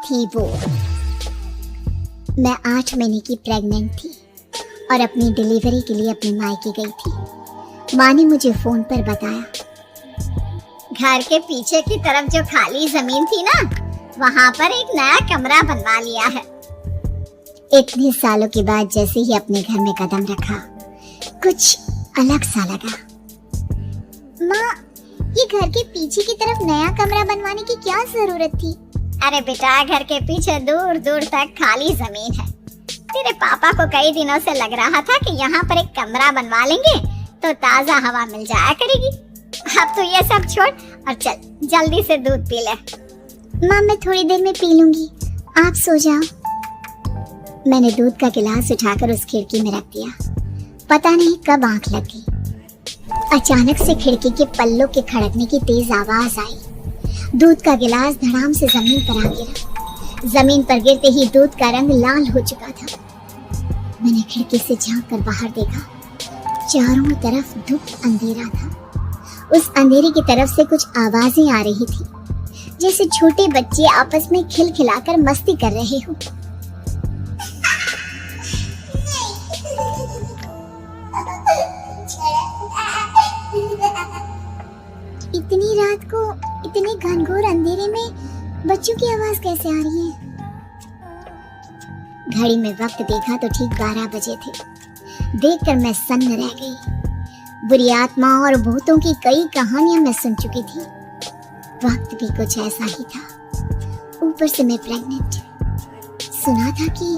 थी वो। मैं 8 महीने की प्रेग्नेंट थी और अपनी डिलीवरी के लिए अपने मायके गई थी। माँ ने मुझे फोन पर बताया, घर के पीछे की तरफ जो खाली जमीन थी ना, वहाँ पर एक नया कमरा बनवा लिया है। इतने सालों के बाद जैसे ही अपने घर में कदम रखा, कुछ अलग सा लगा। माँ, ये घर के पीछे की तरफ नया कमरा बनवाने की क्या जरूरत थी? अरे बेटा, घर के पीछे दूर दूर तक खाली जमीन है। तेरे पापा को कई दिनों से लग रहा था कि यहाँ पर एक कमरा बनवा लेंगे तो ताजा हवा मिल जाया करेगी। अब तो ये सब छोड़ और चल जल्दी से दूध पी ले। माँ, मैं थोड़ी देर में पी लूंगी, आप सो जाओ। मैंने दूध का गिलास उठाकर उस खिड़की में रख दिया। पता नहीं कब आंख लग गई। अचानक से खिड़की के पल्लों के खड़कने की तेज आवाज आई। दूध का गिलास धड़ाम से जमीन पर आ गिरा। जमीन पर गिरते ही दूध का रंग लाल हो चुका था। मैंने खिड़की से झांक कर बाहर देखा। चारों तरफ धुप अंधेरा था। उस अंधेरे की तरफ से कुछ आवाजें आ रही थी, जैसे छोटे बच्चे आपस में खिलखिलाकर मस्ती कर रहे हो। इतनी रात को इतने घनघोर अंधेरे में बच्चों की आवाज कैसे आ रही है? घड़ी में वक्त देखा तो ठीक 12 बजे थे। देखकर मैं सन्न रह गई। बुरी आत्मा और भूतों की कई कहानियां मैं सुन चुकी थी। वक्त भी कुछ ऐसा ही था। ऊपर से मैं प्रेग्नेंट। सुना था कि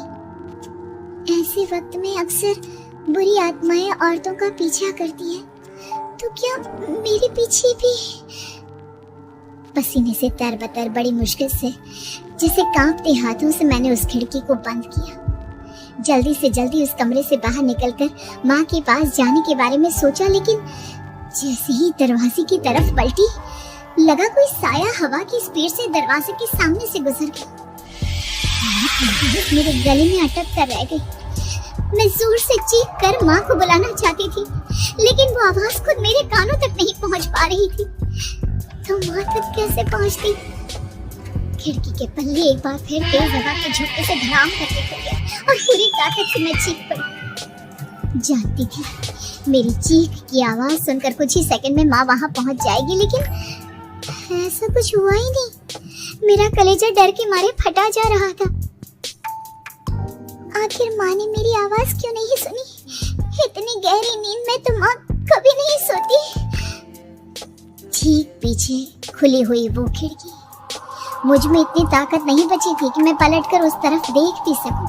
ऐसे वक्त में अक्सर बुरी आत्माएं औरतों का पीछा करती हैं। तो क्या मेरे पीछे भी? पसीने से तरबतर बड़ी मुश्किल से, जैसे कांपते हाथों से मैंने उस खिड़की को बंद किया। जल्दी से जल्दी उस कमरे से बाहर निकलकर माँ के पास जाने के बारे में सोचा, लेकिन जैसे ही दरवाजे की तरफ पलटी, लगा कोई साया हवा की स्पीड से दरवाजे के सामने से गुजर गया। मेरे गले में अटक कर रह गई। मैं जोर से चीख कर माँ को बुलाना चाहती थी, लेकिन वो आवाज खुद मेरे कानों तक नहीं पहुँच पा रही थी। तो माँ तक कैसे पहुँचती? खिड़की के पल्ले एक बार फिर तेज हवा के झोंके से धड़ाम करके खुल गया और पूरी ताकत से मैं चीख पड़ी। जानती थी मेरी चीख की आवाज सुनकर कुछ ही सेकंड में माँ वहाँ पहुँच जाएगी, लेकिन ऐसा कुछ हुआ ही नहीं। मेरा कलेजा डर के मारे फटा जा रहा था। आखिर माँ ने मेरी आवाज क्यों नहीं सुनी? इतनी गहरी नींद में तो माँ कभी नहीं सोती। ठीक पीछे खुली हुई वो खिड़की। मुझ में इतनी ताकत नहीं बची थी कि मैं पलटकर उस तरफ देख भी सकूं।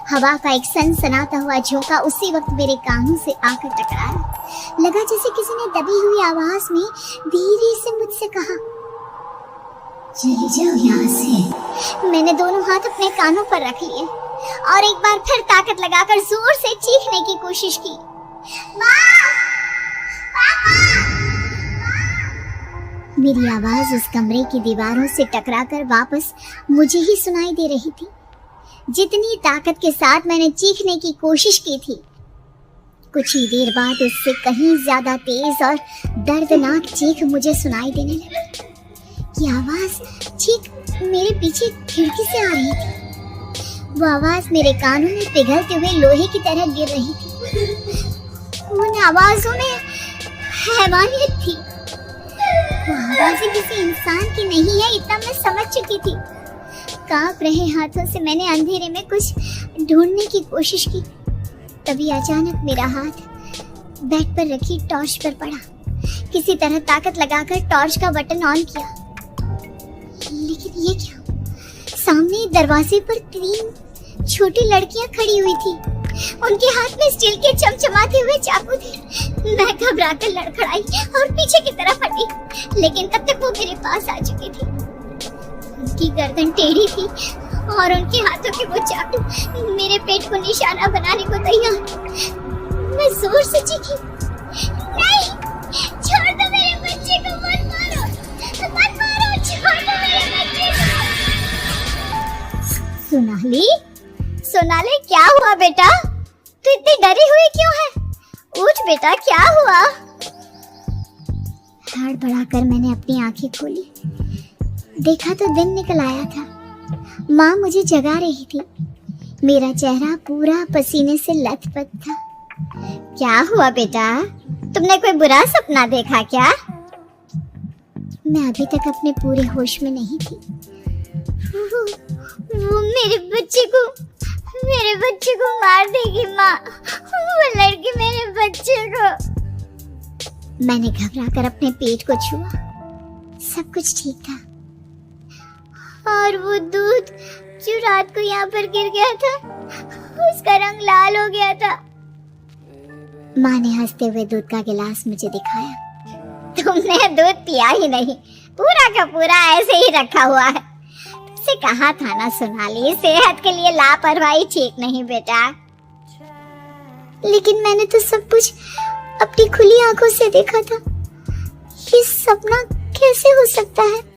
हवा का एक सनसनाता हुआ झोंका उसी वक्त मेरे कानों से आकर टकराया। लगा जैसे किसी ने दबी हुई आवाज में धीरे से मुझसे कहा, चली जाओ यहाँ से। मैंने दोनों हाथ अपने कानों पर रख लिए और एक बार फिर ताकत लगाकर जोर से चीखने की कोशिश की। माँ! पापा! मेरी आवाज उस कमरे की दीवारों से टकराकर वापस मुझे ही सुनाई दे रही थी। जितनी ताकत के साथ मैंने चीखने की कोशिश की थी, कुछ ही देर बाद उससे कहीं ज्यादा तेज और दर्दनाक चीख मुझे सुनाई देने लगी। ये आवाज ठीक मेरे पीछे खिड़की से आ रही थी। वो आवाज मेरे कानों में पिघलते हुए लोहे की तरह गिर रही थी। उन आवाजों में हैवानियत थी। वो आवाज़ें किसी इंसान की नहीं है, इतना मैं समझ चुकी थी। कांप रहे हाथों से मैंने अंधेरे में कुछ ढूंढने की कोशिश की। तभी अचानक मेरा हाथ बेड पर रखी टॉर्च पर पड़ा। किसी तरह ताकत लगाकर टॉर्च का बटन ऑन किया, लेकिन ये क्या? सामने दरवाजे पर 3 छोटी लड़कियां खड़ी हुई थी। उनके हाथ में स्टील के चमचमाते हुए चाकू थे। मैं घबराकर लड़खड़ाई और पीछे की तरफ हटी, लेकिन तब तक वो मेरे पास आ चुकी थी। उनकी गर्दन टेढ़ी थी और उनके हाथों के वो चाकू मेरे पेट को निशाना बनाने को तैयार। मैं जोर से चीखी, नहीं, छोड़ दो मेरे बच्चे को, मत मारो, मत मारो, छोड़ दो मेरे बच्चे को। सोनाली, क्या हुआ बेटा? तू इतनी डरी हुई क्यों है? उठ बेटा, क्या हुआ? हड़बड़ाकर मैंने अपनी आंखें खोली। देखा तो दिन निकल आया था माँ मुझे जगा रही थी। मेरा चेहरा पूरा पसीने से लथपथ था। क्या हुआ बेटा, तुमने कोई बुरा सपना देखा क्या? मैं अभी तक अपने पूरे होश में नहीं थी। वो मेरे बच्चे को मार देगी माँ, वो लड़की मेरे बच्चे को। मैंने घबराकर अपने पेट को छुआ। सब कुछ ठीक था। और वो दूध जो रात को यहाँ पर गिर गया था, उसका रंग लाल हो गया था। माँ ने हंसते हुए दूध का गिलास मुझे दिखाया। तुमने दूध पिया ही नहीं, पूरा का पूरा ऐसे ही रखा हुआ है। तुमसे कहा था ना सोनाली, सेहत के लिए लापरवाही ठीक नहीं बेटा। लेकिन मैंने तो सब कुछ अपनी खुली आंखों से देखा था। ये सपना कैसे हो सकता है?